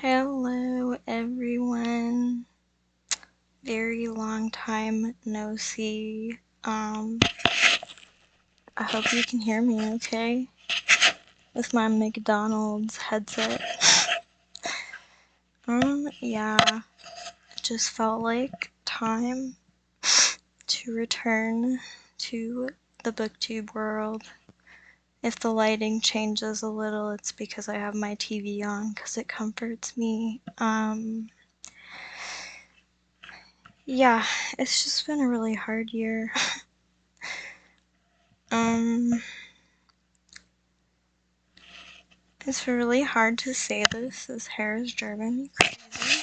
Hello everyone. Very long time no see. I hope you can hear me okay with my McDonald's headset. Yeah, it just felt like time to return to the booktube world. If the lighting changes a little, it's because I have my TV on because it comforts me. Yeah, it's just been a really hard year. It's really hard to say this. This hair is driving me crazy.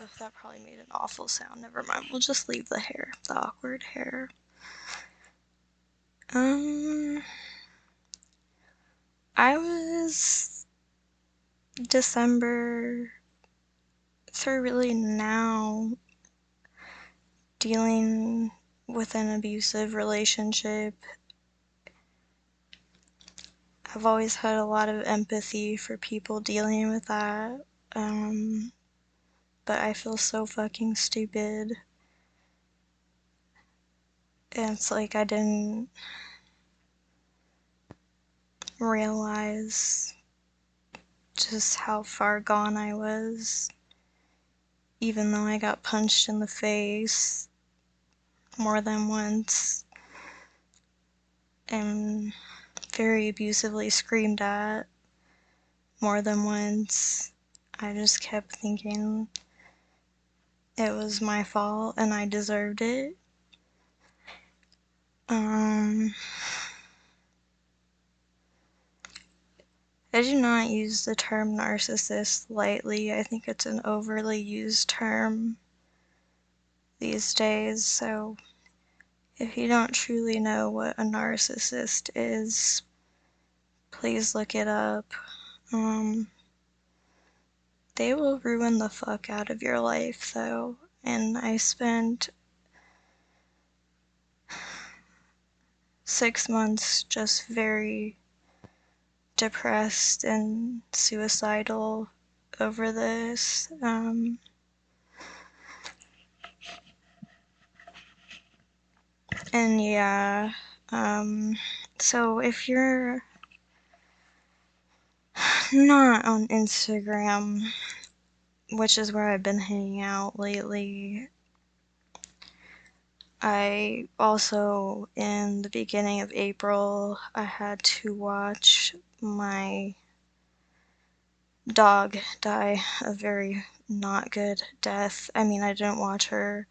Ugh, that probably made an awful sound. Never mind. We'll just leave the hair. The awkward hair. I was December through really now dealing with an abusive relationship. I've always had a lot of empathy for people dealing with that. But I feel so fucking stupid. And it's like I didn't realize just how far gone I was, even though I got punched in the face more than once and very abusively screamed at more than once. I just kept thinking it was my fault and I deserved it. I do not use the term narcissist lightly. I think it's an overly used term these days, so if you don't truly know what a narcissist is, please look it up. They will ruin the fuck out of your life, though, and I spent 6 months just very depressed and suicidal over this. And yeah, so if you're not on Instagram, which is where I've been hanging out lately, I also, in the beginning of April, I had to watch my dog die a very not good death. I mean, I didn't watch her.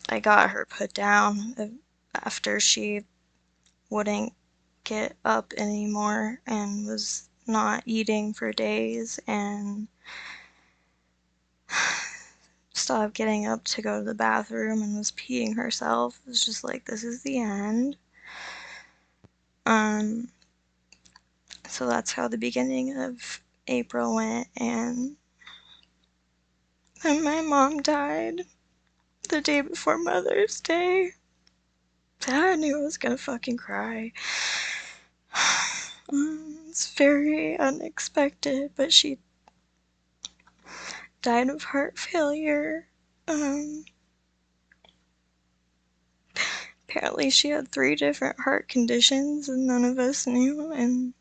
I got her put down after she wouldn't get up anymore and was not eating for days and stopped getting up to go to the bathroom and was peeing herself. It was just like, this is the end. So that's how the beginning of April went, and then my mom died the day before Mother's Day. I knew I was gonna fucking cry. It's very unexpected, but she died of heart failure. Apparently she had 3 different heart conditions and none of us knew, and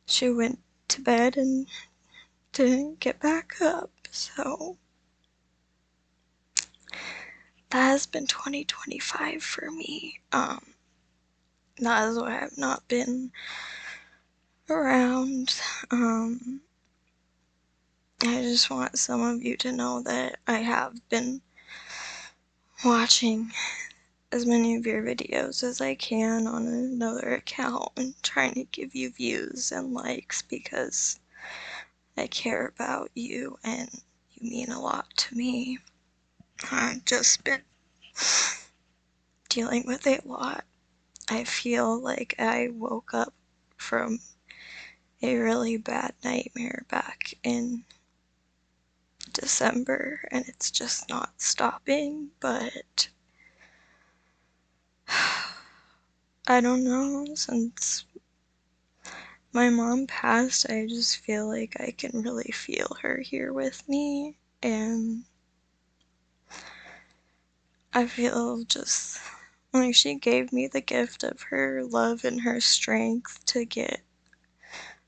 she went to bed and didn't get back up, so that has been 2025 for me. That is why I've not been around. I just want some of you to know that I have been watching as many of your videos as I can on another account and trying to give you views and likes because I care about you and you mean a lot to me. I've just been dealing with a lot. I feel like I woke up from a really bad nightmare back in December and it's just not stopping, but I don't know, since my mom passed, I just feel like I can really feel her here with me, and I feel just like she gave me the gift of her love and her strength to get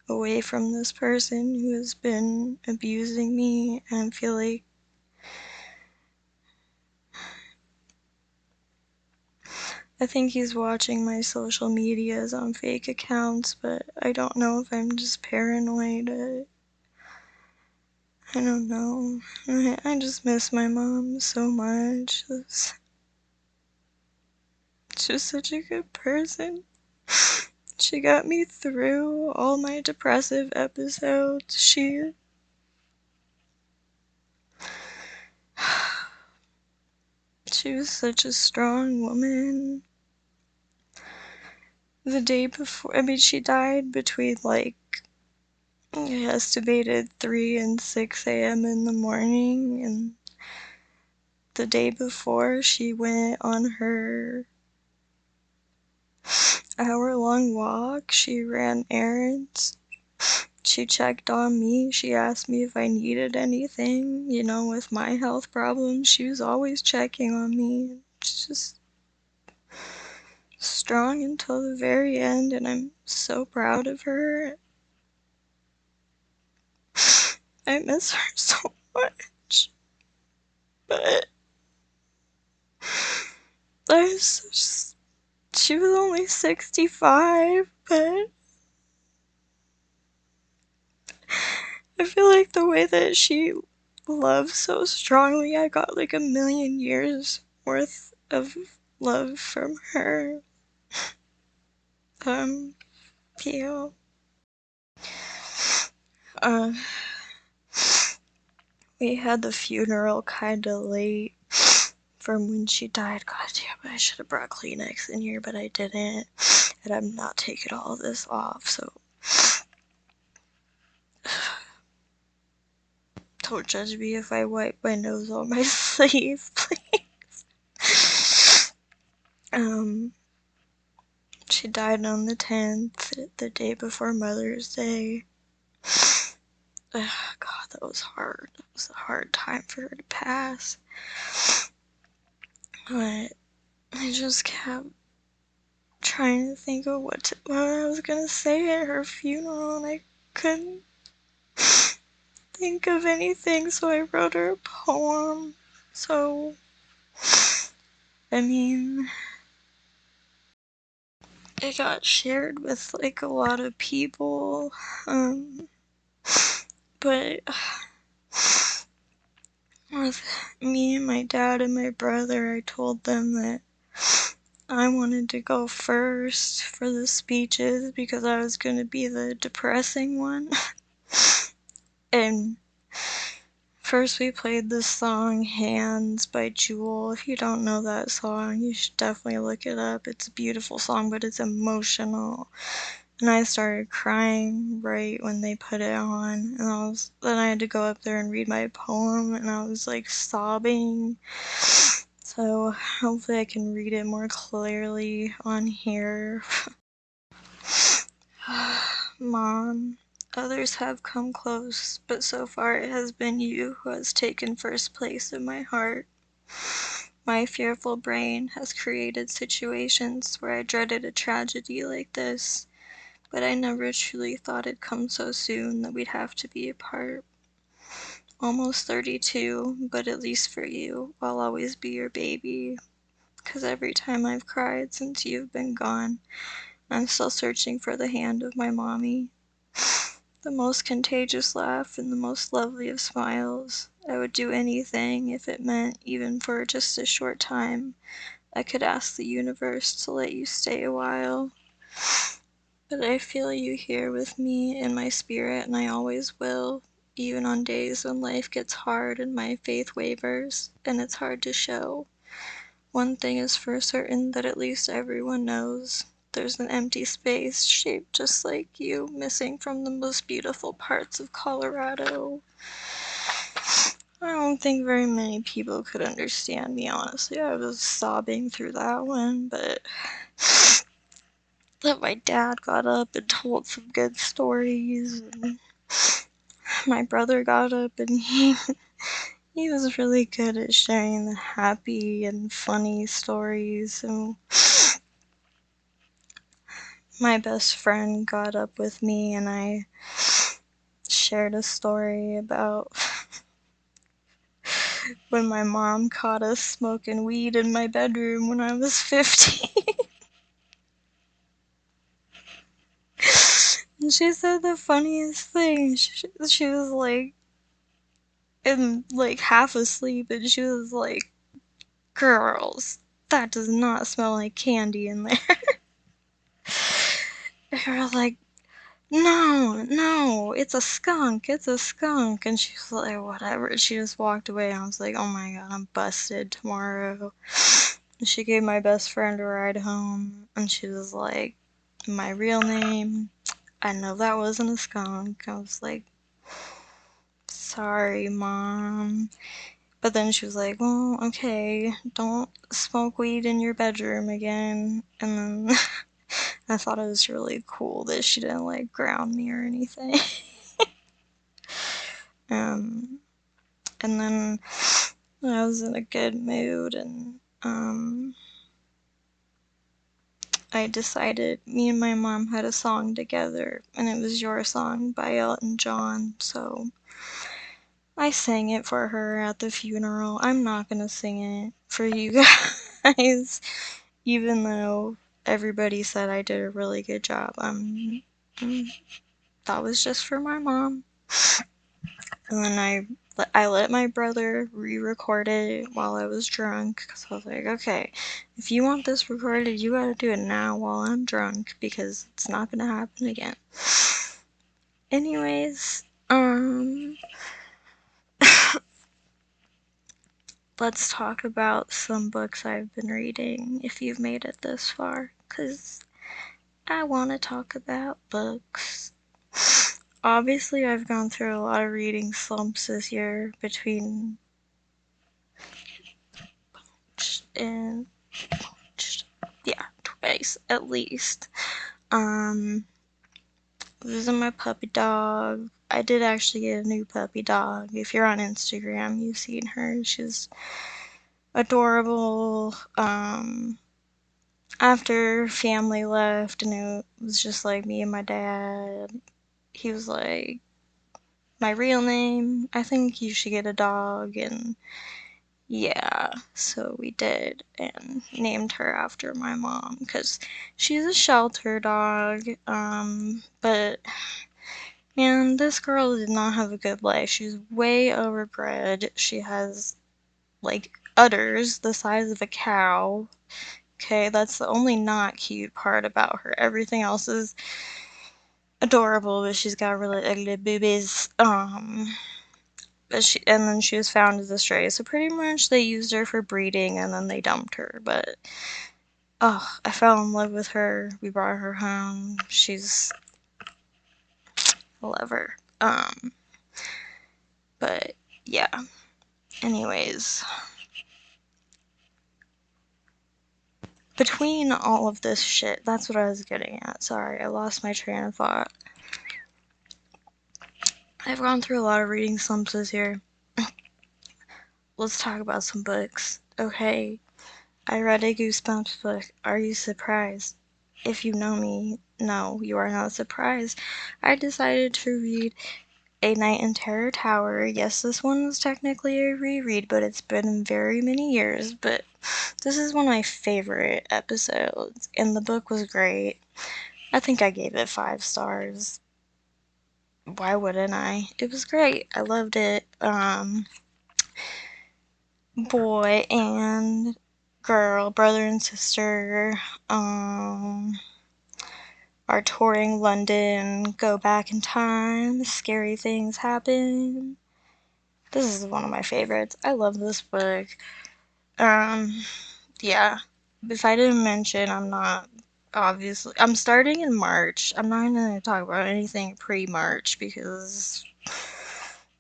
away from this person who has been abusing me, and I feel like I think he's watching my social medias on fake accounts, but I don't know if I'm just paranoid. I don't know. I just miss my mom so much. She's such a good person. She got me through all my depressive episodes. She was such a strong woman. The day before, I mean, she died between like, I estimated 3 and 6 a.m. in the morning, and the day before she went on her hour-long walk. She ran errands. She checked on me. She asked me if I needed anything, with my health problems. She was always checking on me. She's just strong until the very end, and I'm so proud of her. I miss her so much. But she was only 65, but I feel like the way that she loves so strongly, I got like a million years worth of love from her. Yeah. Uh, we had the funeral kinda late from when she died. God damn it, I should have brought Kleenex in here, but I didn't. And I'm not taking all this off, so don't judge me if I wipe my nose on my sleeve, please. She died on the 10th, the day before Mother's Day. God, that was hard. That was a hard time for her to pass. But I just kept trying to think of what I was gonna say at her funeral, and I couldn't think of anything, so I wrote her a poem. So, I mean, it got shared with like a lot of people, but with me and my dad and my brother, I told them that I wanted to go first for the speeches because I was going to be the depressing one. And first we played the song Hands by Jewel. If you don't know that song, you should definitely look it up. It's a beautiful song, but it's emotional. And I started crying right when they put it on. And then I had to go up there and read my poem, and I was like sobbing. So hopefully I can read it more clearly on here. Mom, others have come close, but so far it has been you who has taken first place in my heart. My fearful brain has created situations where I dreaded a tragedy like this, but I never truly thought it'd come so soon that we'd have to be apart. Almost 32, but at least for you, I'll always be your baby. 'Cause every time I've cried since you've been gone, I'm still searching for the hand of my mommy. The most contagious laugh and the most lovely of smiles. I would do anything if it meant, even for just a short time, I could ask the universe to let you stay a while. But I feel you here with me in my spirit, and I always will, even on days when life gets hard and my faith wavers, and it's hard to show. One thing is for certain that at least everyone knows. There's an empty space shaped just like you, missing from the most beautiful parts of Colorado. I don't think very many people could understand me, honestly. I was sobbing through that one, but that my dad got up and told some good stories, and my brother got up and he was really good at sharing the happy and funny stories, and my best friend got up with me and I shared a story about when my mom caught us smoking weed in my bedroom when I was 15. And she said the funniest thing. She was like, and like half asleep, and she was like, "Girls, that does not smell like candy in there." And we were like, "No, no, it's a skunk, it's a skunk." And she was like, "Whatever." She just walked away. I was like, "Oh my god, I'm busted tomorrow." And she gave my best friend a ride home, and she was like, "My real name, I know that wasn't a skunk." I was like, "Sorry, Mom." But then she was like, "Well, okay, don't smoke weed in your bedroom again." And then I thought it was really cool that she didn't like ground me or anything. um, and then I was in a good mood, and I decided me and my mom had a song together, and it was Your Song by Elton John, so I sang it for her at the funeral. I'm not gonna sing it for you guys, even though everybody said I did a really good job. That was just for my mom. And then I let my brother re-record it while I was drunk, because I was like, okay, if you want this recorded, you gotta do it now while I'm drunk, because it's not gonna happen again. Anyways, let's talk about some books I've been reading, if you've made it this far, because I want to talk about books. Obviously, I've gone through a lot of reading slumps this year, between and yeah, twice at least. Losing my puppy dog. I did actually get a new puppy dog. If you're on Instagram, you've seen her. She's adorable. After family left and it was just like me and my dad, he was like, "My real name, I think you should get a dog." And yeah, so we did, and named her after my mom, because she's a shelter dog. But man, this girl did not have a good life. She's way overbred. She has like udders the size of a cow. Okay, that's the only not cute part about her. Everything else is adorable, but she's got really ugly boobies. And then she was found as a stray, so pretty much they used her for breeding and then they dumped her. But oh, I fell in love with her. We brought her home. She's a lover. But yeah. Anyways, between all of this shit, that's what I was getting at. Sorry, I lost my train of thought. I've gone through a lot of reading slumps this year. Let's talk about some books. Okay, I read a Goosebumps book. Are you surprised? If you know me, no, you are not surprised. I decided to read A Night in Terror Tower. Yes, this one was technically a reread, but it's been very many years. But this is one of my favorite episodes, and the book was great. I think I gave it 5 stars. Why wouldn't I? It was great. I loved it. Boy and girl, brother and sister, are touring London, go back in time, scary things happen. This is one of my favorites. I love this book. Yeah. If I didn't mention, I'm starting in March. I'm not gonna talk about anything pre-March because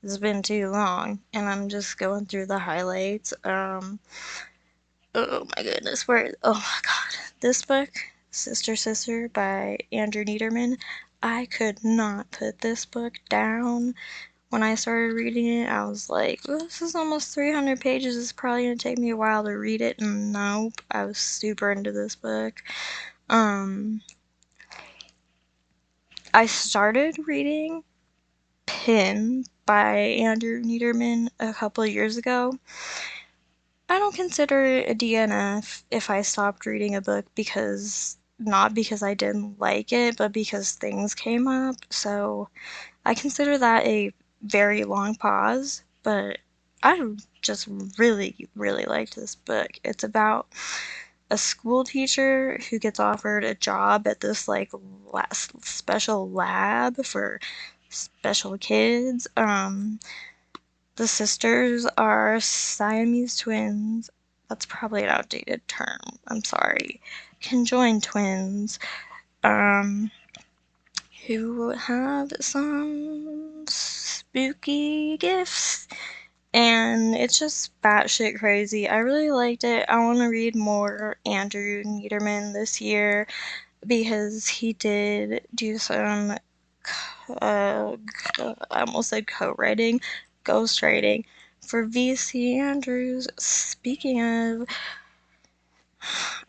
it's been too long, and I'm just going through the highlights. Oh my goodness, oh my god, this book, Sister Sister by Andrew Niederman. I could not put this book down. When I started reading it, I was like, well, this is almost 300 pages. It's probably going to take me a while to read it. And nope, I was super into this book. I started reading Pin by Andrew Niederman a couple of years ago. I don't consider it a DNF if I stopped reading a book not because I didn't like it, but because things came up. So I consider that a very long pause, but I just really, really liked this book. It's about a school teacher who gets offered a job at this like special lab for special kids. The sisters are Siamese twins. That's probably an outdated term. I'm sorry. Conjoined twins. Who have some spooky gifts. And it's just batshit crazy. I really liked it. I want to read more Andrew Niederman this year because he did do some, I almost said co-writing, ghostwriting for VC Andrews. Speaking of,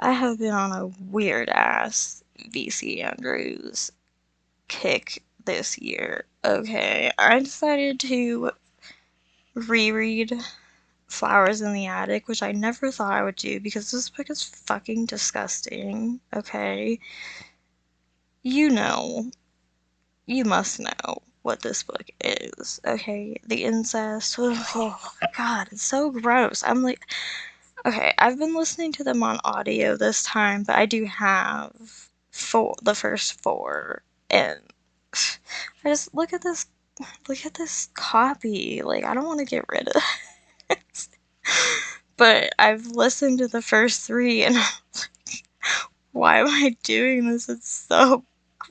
I have been on a weird ass VC Andrews kick this year. Okay, I decided to reread Flowers in the Attic, which I never thought I would do because this book is fucking disgusting. Okay, you know, you must know what this book is. Okay, the incest. Oh god, it's so gross. I'm like, okay, I've been listening to them on audio this time, but I do have the first four, and I just look at this copy. Like, I don't want to get rid of it. But I've listened to the first three, and I'm like, why am I doing this? It's so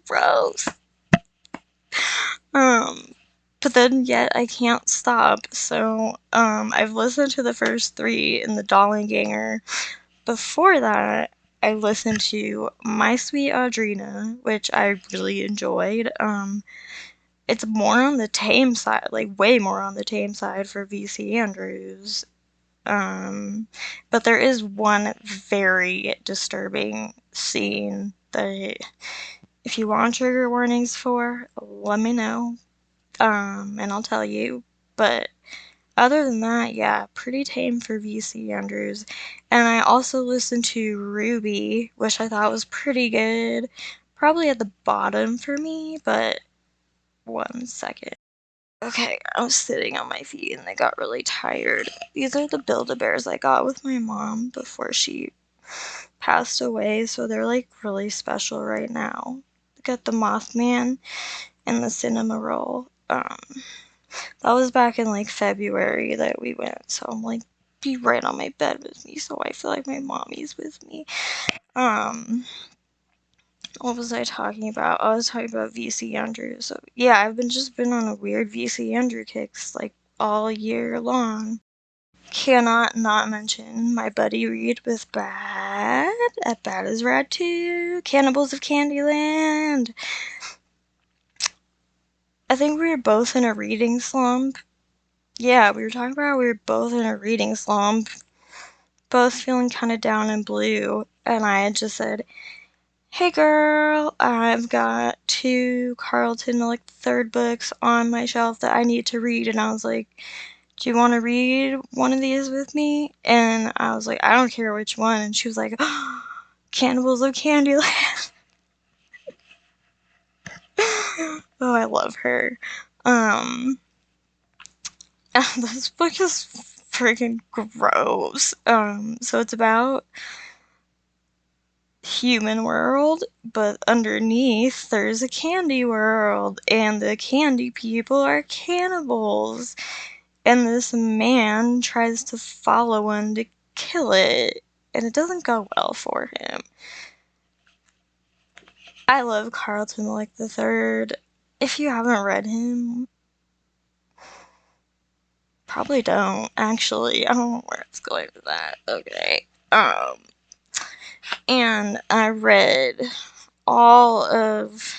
gross. But then yet I can't stop. So, I've listened to the first three in the Dollenganger. Before that, I listened to My Sweet Audrina, which I really enjoyed. It's more on the tame side, like way more on the tame side for VC Andrews. But there is one very disturbing scene that if you want trigger warnings for, let me know. And I'll tell you. But other than that, yeah, pretty tame for VC Andrews. And I also listened to Ruby, which I thought was pretty good. Probably at the bottom for me, but 1 second. Okay, I was sitting on my feet and they got really tired. These are the Build-A-Bears I got with my mom before she passed away, so they're like really special right now. Got the Mothman and the Cinema Roll. That was back in like February that we went, so I'm like, be right on my bed with me, so I feel like my mommy's with me. What was I talking about? I was talking about VC Andrew. So yeah, I've just been on a weird VC Andrew kicks like all year long. Cannot not mention my buddy read with Bad at Bad is Rad 2, Cannibals of Candyland. I think we were both in a reading slump. Yeah, we were talking about we were both in a reading slump, both feeling kind of down and blue, and I had just said, hey girl, I've got 2 Carlton like third books on my shelf that I need to read, and I was like, do you want to read one of these with me? And I was like, I don't care which one. And she was like, oh, Cannibals of Candyland. Oh, I love her. This book is freaking gross. So it's about human world, but underneath there's a candy world, and the candy people are cannibals. And this man tries to follow one to kill it, and it doesn't go well for him. I love Carlton Malik III. If you haven't read him, probably don't, actually. I don't know where it's going with that. Okay. And I read all of,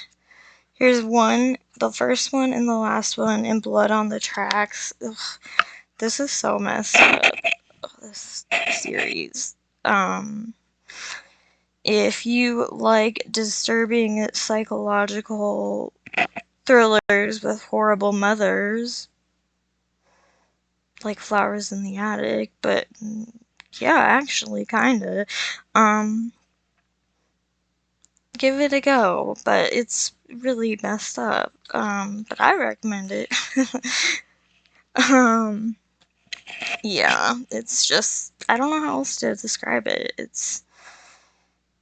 here's one, the first one and the last one, in Blood on the Tracks. Ugh, this is so messed up, this series. If you like disturbing psychological thrillers with horrible mothers, like Flowers in the Attic, but yeah, actually, kinda, give it a go, but it's really messed up, but I recommend it. um, yeah, it's just, I don't know how else to describe it. It's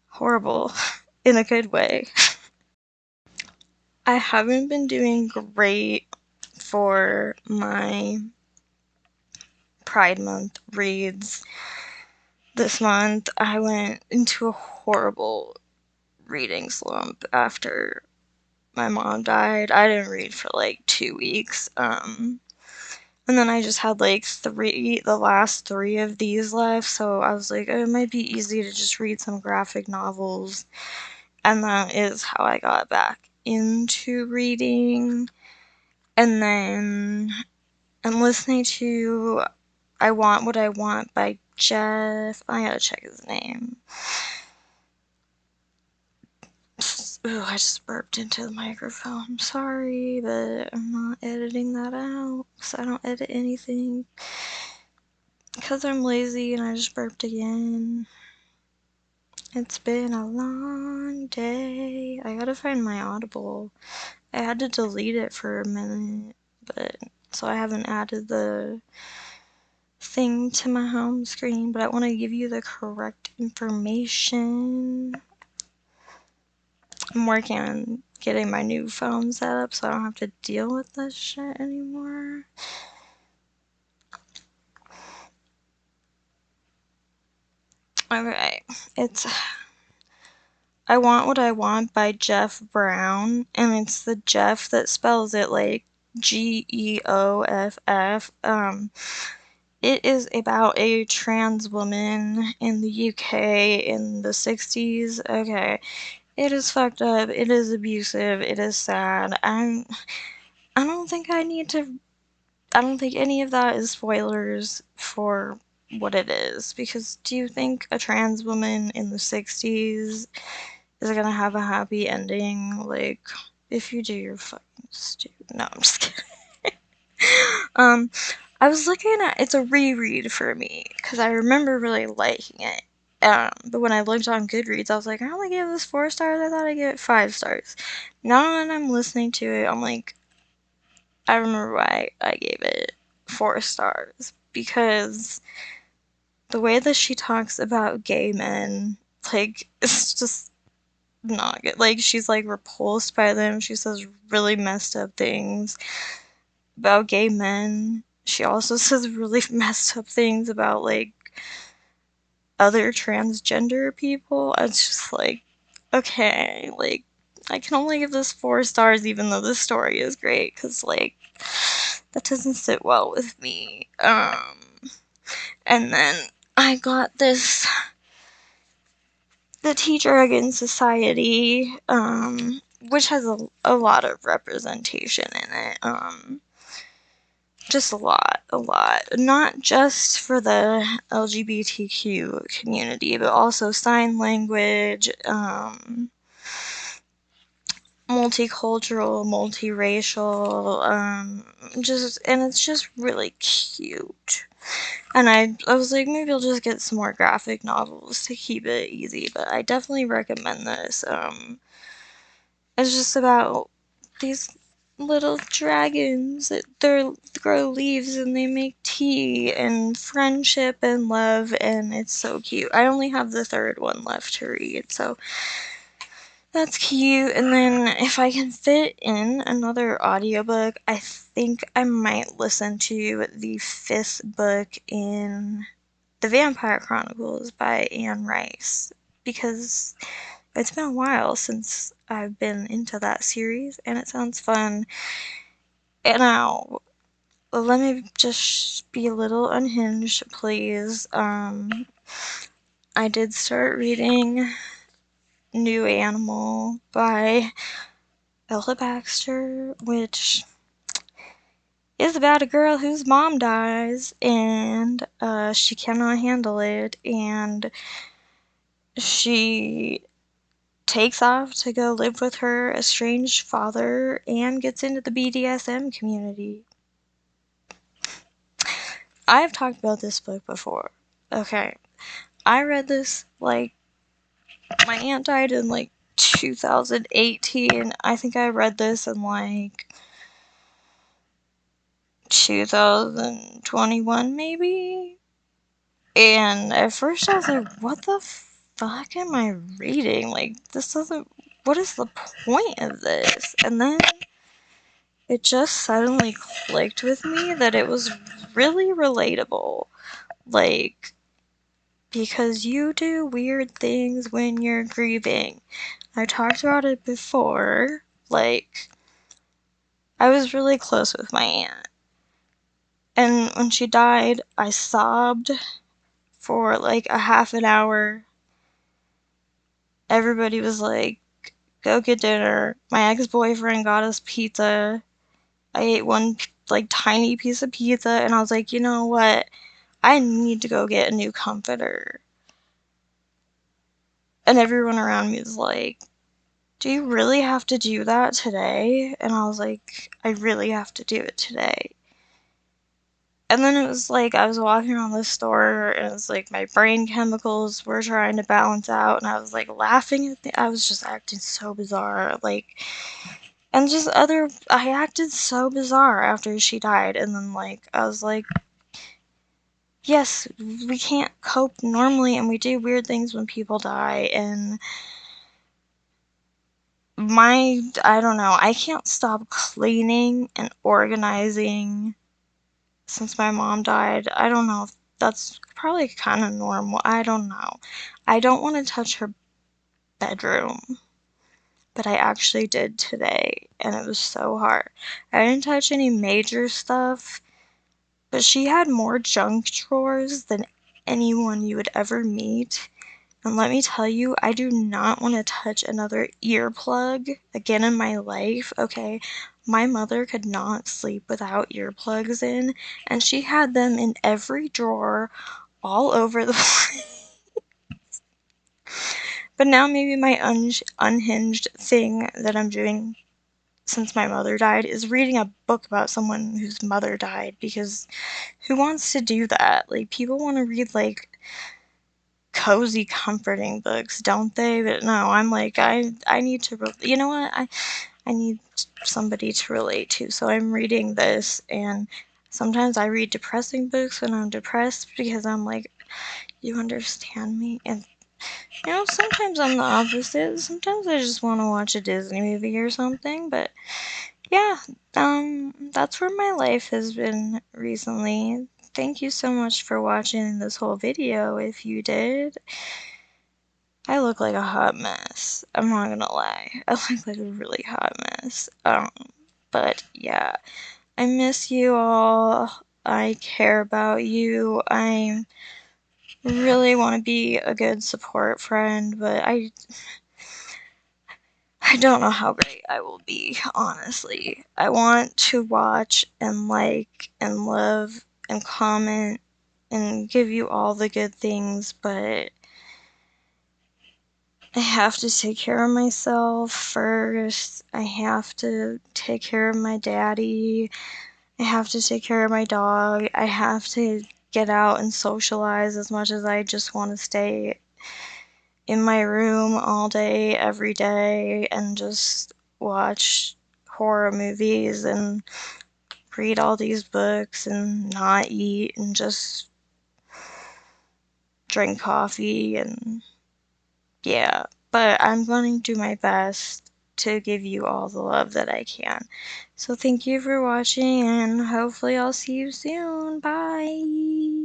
horrible in a good way. I haven't been doing great for my Pride Month reads this month. I went into a horrible reading slump after my mom died. I didn't read for like 2 weeks. And then I just had like the last three of these left, so I was like, oh, it might be easy to just read some graphic novels. And that is how I got back into reading. And then I'm listening to I Want What I Want by Jeff. I gotta check his name. Ooh, I just burped into the microphone. I'm sorry, but I'm not editing that out because I don't edit anything. Because I'm lazy and I just burped again. It's been a long day. I gotta find my Audible. I had to delete it for a minute, but so I haven't added the thing to my home screen, but I want to give you the correct information. I'm working on getting my new phone set up so I don't have to deal with this shit anymore. Alright, it's I Want What I Want by Jeff Brown, and it's the Jeff that spells it like Geoff. It is about a trans woman in the UK in the 60s. Okay, it is fucked up, it is abusive, it is sad. I don't think I don't think any of that is spoilers for what it is, because do you think a trans woman in the 60s is gonna have a happy ending? Like, if you do, you're fucking stupid. No, I'm just kidding. I was looking at, it's a reread for me, because I remember really liking it. But when I looked on Goodreads, I was like, I only gave this 4 stars, I thought I gave it 5 stars. Now that I'm listening to it, I'm like, I remember why I gave it 4 stars. Because the way that she talks about gay men, like, it's just not good. Like, she's like repulsed by them. She says really messed up things about gay men. She also says really messed up things about like other transgender people. It's just like, okay, like I can only give this 4 stars even though this story is great, because like that doesn't sit well with me. And then I got this the Tea Dragon Society, which has a lot of representation in it. Just a lot. Not just for the LGBTQ community, but also sign language, multicultural, multiracial, and it's just really cute. And I was like, maybe I'll just get some more graphic novels to keep it easy, but I definitely recommend this. It's just about these little dragons that they grow leaves and they make tea and friendship and love, and it's so cute. I only have the third one left to read, so that's cute. And then if I can fit in another audiobook, I think I might listen to the 5th book in The Vampire Chronicles by Anne Rice, because it's been a while since I've been into that series and it sounds fun. And now, let me just be a little unhinged, please. I did start reading New Animal by Ella Baxter, which is about a girl whose mom dies, and she cannot handle it, and she takes off to go live with her estranged father and gets into the BDSM community. I've talked about this book before. Okay, I read this, like, my aunt died in, like, 2018. I think I read this in, like, 2021, maybe? And at first I was like, what the fuck am I reading? Like, this doesn't. What is the point of this? And then it just suddenly clicked with me that it was really relatable. Like, because you do weird things when you're grieving. I talked about it before. Like, I was really close with my aunt. And when she died, I sobbed for like a half an hour. Everybody was like, go get dinner. My ex-boyfriend got us pizza. I ate one, like, tiny piece of pizza, and I was like, you know what? I need to go get a new comforter. And everyone around me was like, do you really have to do that today? And I was like, I really have to do it today. And then it was like I was walking around the store, and it was like my brain chemicals were trying to balance out, and I was like laughing at I was just acting so bizarre, like, and just I acted so bizarre after she died, and then, like, I was like, yes, we can't cope normally, and we do weird things when people die, and I don't know, I can't stop cleaning and organizing since my mom died. I don't know if that's probably kind of normal. I don't know. I don't want to touch her bedroom, but I actually did today, and it was so hard. I didn't touch any major stuff, but she had more junk drawers than anyone you would ever meet. And let me tell you, I do not want to touch another earplug again in my life, okay? My mother could not sleep without earplugs in, and she had them in every drawer all over the place. But now maybe my unhinged thing that I'm doing since my mother died is reading a book about someone whose mother died, because who wants to do that? Like, people want to read, like, cozy, comforting books, don't they? But no, I'm like, I need to, you know what? I need somebody to relate to, so I'm reading this, and sometimes I read depressing books when I'm depressed because I'm like, you understand me? And, you know, sometimes I'm the opposite. Sometimes I just want to watch a Disney movie or something, but yeah, that's where my life has been recently. Thank you so much for watching this whole video, if you did. I look like a hot mess. I'm not gonna lie. I look like a really hot mess. But yeah, I miss you all. I care about you. I really want to be a good support friend, but I don't know how great I will be, honestly. I want to watch and like and love and comment and give you all the good things, but I have to take care of myself first. I have to take care of my daddy. I have to take care of my dog. I have to get out and socialize as much as I just want to stay in my room all day, every day, and just watch horror movies and read all these books and not eat and just drink coffee and yeah. But I'm going to do my best to give you all the love that I can. So thank you for watching, and hopefully I'll see you soon. Bye!